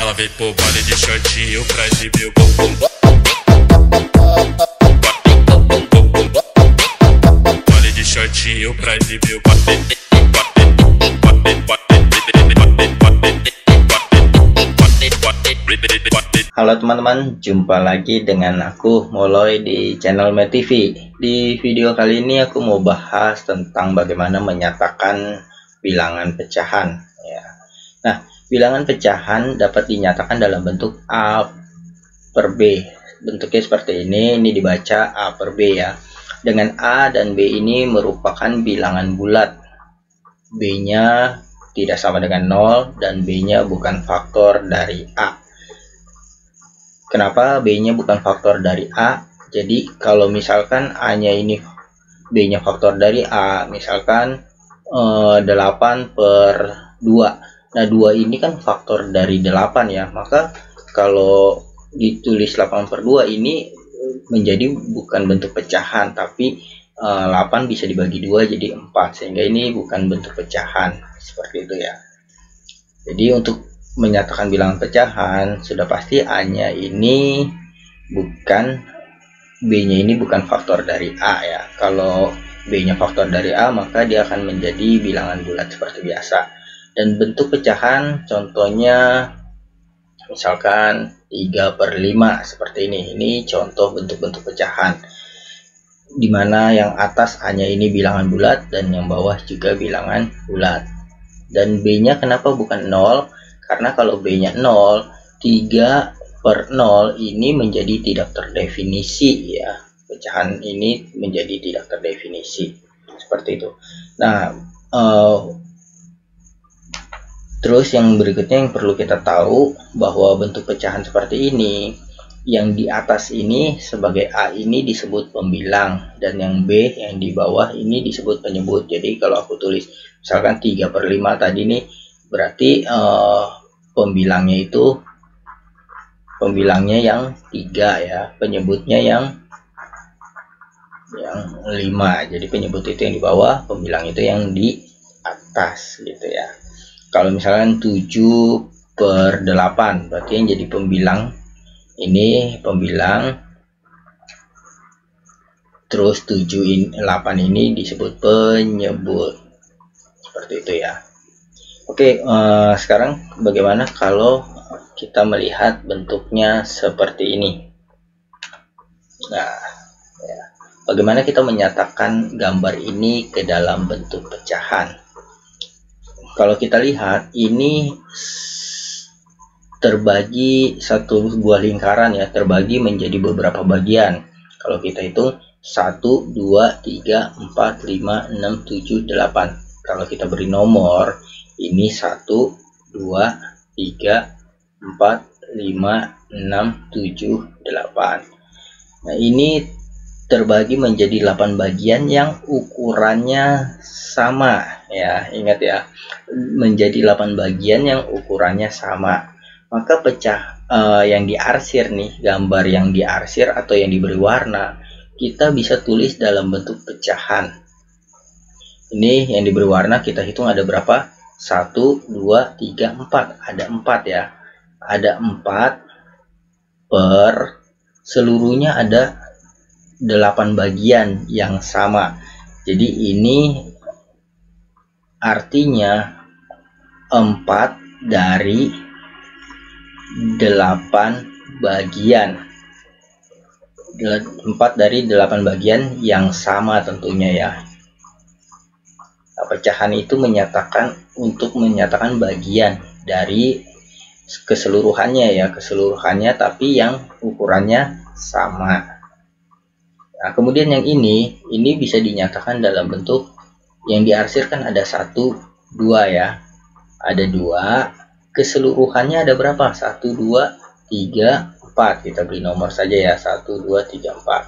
Ela veio pro baile de shortinho pra exibir o bumbum. Baile de shortinho pra exibir o Halo teman-teman, jumpa lagi dengan aku Moloy di channel MedTV. Di video kali ini aku mau bahas tentang bagaimana menyatakan bilangan pecahan ya. Nah, bilangan pecahan dapat dinyatakan dalam bentuk A per B. Bentuknya seperti ini dibaca A per B ya. Dengan A dan B ini merupakan bilangan bulat. B-nya tidak sama dengan 0 dan B-nya bukan faktor dari A. Kenapa B-nya bukan faktor dari A? Jadi kalau misalkan A-nya ini B-nya faktor dari A, misalkan 8 per 2. Nah, 2 ini kan faktor dari 8 ya. Maka kalau ditulis 8 per 2 ini menjadi bukan bentuk pecahan, tapi 8 bisa dibagi 2 jadi 4. Sehingga ini bukan bentuk pecahan. Seperti itu ya. Jadi untuk menyatakan bilangan pecahan sudah pasti A-nya ini bukan B-nya ini bukan faktor dari A ya. Kalau B-nya faktor dari A maka dia akan menjadi bilangan bulat seperti biasa. Dan bentuk pecahan contohnya misalkan 3 per 5 seperti ini. Ini contoh bentuk-bentuk pecahan dimana yang atas A-nya ini bilangan bulat dan yang bawah juga bilangan bulat. Dan B-nya kenapa bukan 0? Karena kalau B-nya 0, 3 per 0 ini menjadi tidak terdefinisi ya. Pecahan ini menjadi tidak terdefinisi. Seperti itu. Nah, terus yang berikutnya yang perlu kita tahu bahwa bentuk pecahan seperti ini, yang di atas ini sebagai A ini disebut pembilang dan yang B yang di bawah ini disebut penyebut. Jadi kalau aku tulis misalkan 3 per 5 tadi nih berarti pembilangnya yang 3 ya, penyebutnya yang 5. Jadi penyebut itu yang di bawah, pembilang itu yang di atas gitu ya. Kalau misalkan 7 per 8 berarti yang jadi pembilang ini pembilang, terus 8 ini disebut penyebut. Seperti itu ya. Oke, sekarang bagaimana kalau kita melihat bentuknya seperti ini? Nah, ya. Bagaimana kita menyatakan gambar ini ke dalam bentuk pecahan? Kalau kita lihat ini terbagi satu buah lingkaran ya, terbagi menjadi beberapa bagian. Kalau kita hitung 1, 2, 3, 4, 5, 6, 7, 8. Kalau kita beri nomor ini 1, 2, 3, 4, 5, 6, 7, 8. Nah, ini terbagi menjadi 8 bagian yang ukurannya sama ya. Ingat ya, menjadi 8 bagian yang ukurannya sama. Maka yang diarsir nih, gambar yang diarsir atau yang diberi warna, kita bisa tulis dalam bentuk pecahan. Ini yang diberi warna kita hitung ada berapa? 1, 2, 3, 4. Ada 4 ya. Ada 4 per seluruhnya ada 8 bagian yang sama. Jadi ini artinya 4 dari 8 bagian. 4 dari 8 bagian yang sama tentunya ya. Nah, pecahan itu untuk menyatakan bagian dari keseluruhannya ya, tapi yang ukurannya sama. Nah, kemudian yang ini bisa dinyatakan dalam bentuk yang diarsirkan ada 1, 2 ya. Ada 2, keseluruhannya ada berapa? 1, 2, 3, 4. Kita beri nomor saja ya, 1, 2, 3, 4.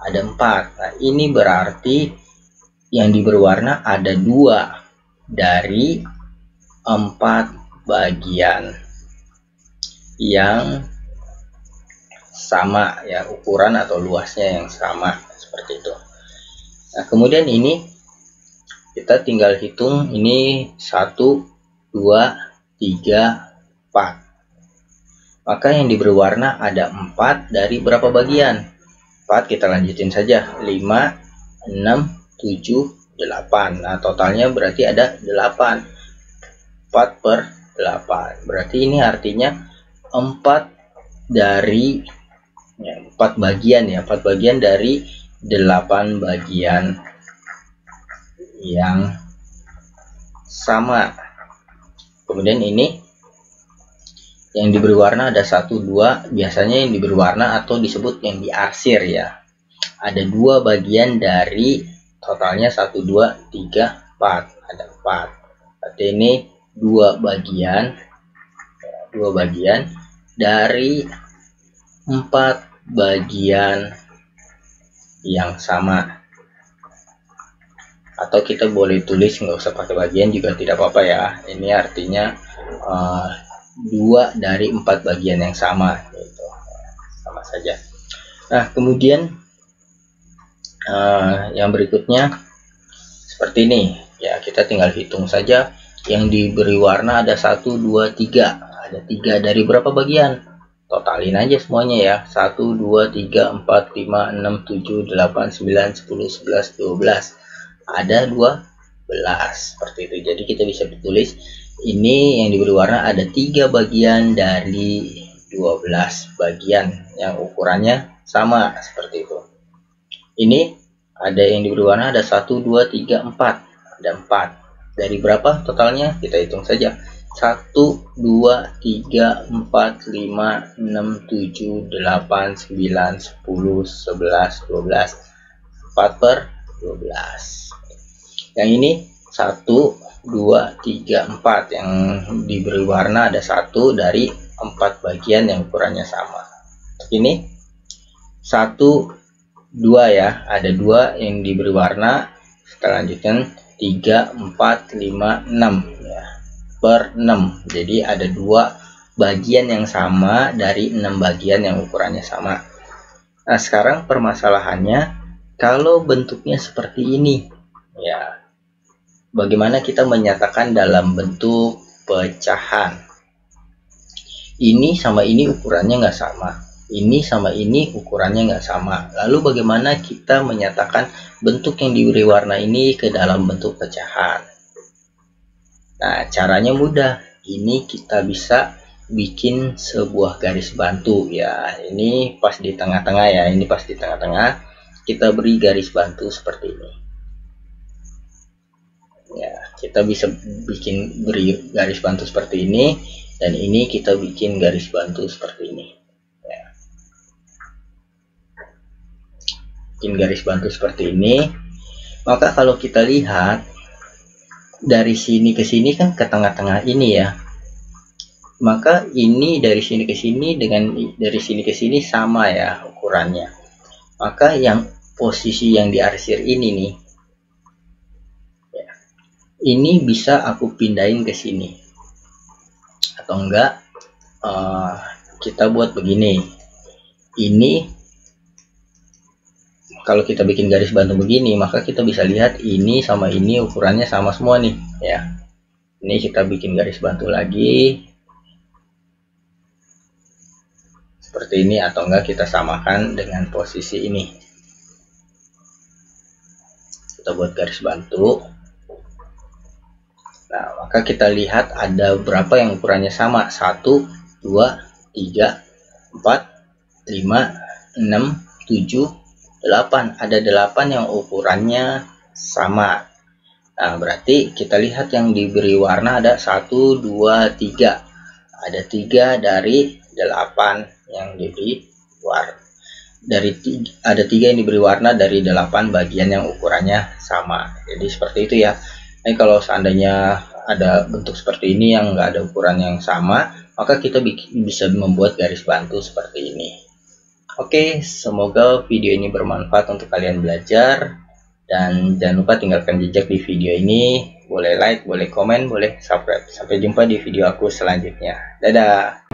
Ada 4. Nah, ini berarti yang diberi warna ada 2 dari 4 bagian yang sama ya, ukuran atau luasnya yang sama seperti itu. Nah, kemudian ini kita tinggal hitung ini 1, 2, 3, 4. Maka yang diberi warna ada 4 dari berapa bagian? 4, kita lanjutin saja. 5, 6, 7, 8. Nah, totalnya berarti ada 8. 4 per 8. Berarti ini artinya 4 dari 4 bagian ya. 4 bagian dari 8 bagian yang sama. Kemudian ini yang diberi warna ada 1, 2. Biasanya yang diberi warna atau disebut yang diarsir ya. Ada 2 bagian dari totalnya 1, 2, 3, 4. Ada 4. Berarti ini 2 bagian dari 4 bagian yang sama. Atau kita boleh tulis nggak usah pakai bagian juga tidak apa-apa ya. Ini artinya 2 dari 4 bagian yang sama gitu. Sama saja. Nah, kemudian yang berikutnya seperti ini ya, kita tinggal hitung saja. Yang diberi warna ada 1, 2, 3. Ada 3 dari berapa bagian? Totalin aja semuanya ya. 1, 2, 3, 4, 5, 6, 7, 8, 9, 10, 11, 12. Ada 12 seperti itu. Jadi kita bisa tulis ini yang diberi warna ada 3 bagian dari 12 bagian yang ukurannya sama seperti itu. Ini ada yang diberi warna ada 1, 2, 3, 4. Ada 4. Dari berapa totalnya? Kita hitung saja. 1, 2, 3, 4, 5, 6, 7, 8, 9, 10, 11, 12. 4 per 12. Yang ini 1, 2, 3, 4. Yang diberi warna ada 1 dari 4 bagian yang ukurannya sama. Ini 1, 2 ya. Ada 2 yang diberi warna. Kita lanjutkan 3, 4, 5, 6 ya. Per 6. Jadi ada 2 bagian yang sama dari 6 bagian yang ukurannya sama. Nah, sekarang permasalahannya kalau bentuknya seperti ini ya, bagaimana kita menyatakan dalam bentuk pecahan? Ini sama ini ukurannya nggak sama, ini sama ini ukurannya nggak sama. Lalu bagaimana kita menyatakan bentuk yang diberi warna ini ke dalam bentuk pecahan? Nah, caranya mudah. Ini kita bisa bikin sebuah garis bantu ya. Ini pas di tengah-tengah ya. Ini pas di tengah-tengah. Kita beri garis bantu seperti ini. Ya, kita bisa beri garis bantu seperti ini, dan ini kita bikin garis bantu seperti ini. Ya. Bikin garis bantu seperti ini. Maka kalau kita lihat dari sini ke sini kan ke tengah-tengah ini ya. Maka ini dari sini ke sini dengan dari sini ke sini sama ya ukurannya. Maka yang posisi yang diarsir ini nih, ya, ini bisa aku pindahin ke sini. Atau enggak kita buat begini. Ini kalau kita bikin garis bantu begini, maka kita bisa lihat ini sama ini ukurannya sama semua nih ya. Ini kita bikin garis bantu lagi seperti ini, atau enggak kita samakan dengan posisi ini. Kita buat garis bantu. Nah, maka kita lihat ada berapa yang ukurannya sama. 1, 2, 3, 4, 5, 6, 7, 8. Ada 8 yang ukurannya sama. Nah, berarti kita lihat yang diberi warna ada 1, 2, 3. Ada 3 dari 8 yang diberi warna. Ada 3 yang diberi warna dari 8 bagian yang ukurannya sama. Jadi seperti itu ya. Nah, kalau seandainya ada bentuk seperti ini yang enggak ada ukuran yang sama, maka kita bisa membuat garis bantu seperti ini. Oke, semoga video ini bermanfaat untuk kalian belajar, dan jangan lupa tinggalkan jejak di video ini. Boleh like, boleh komen, boleh subscribe. Sampai jumpa di video aku selanjutnya. Dadah.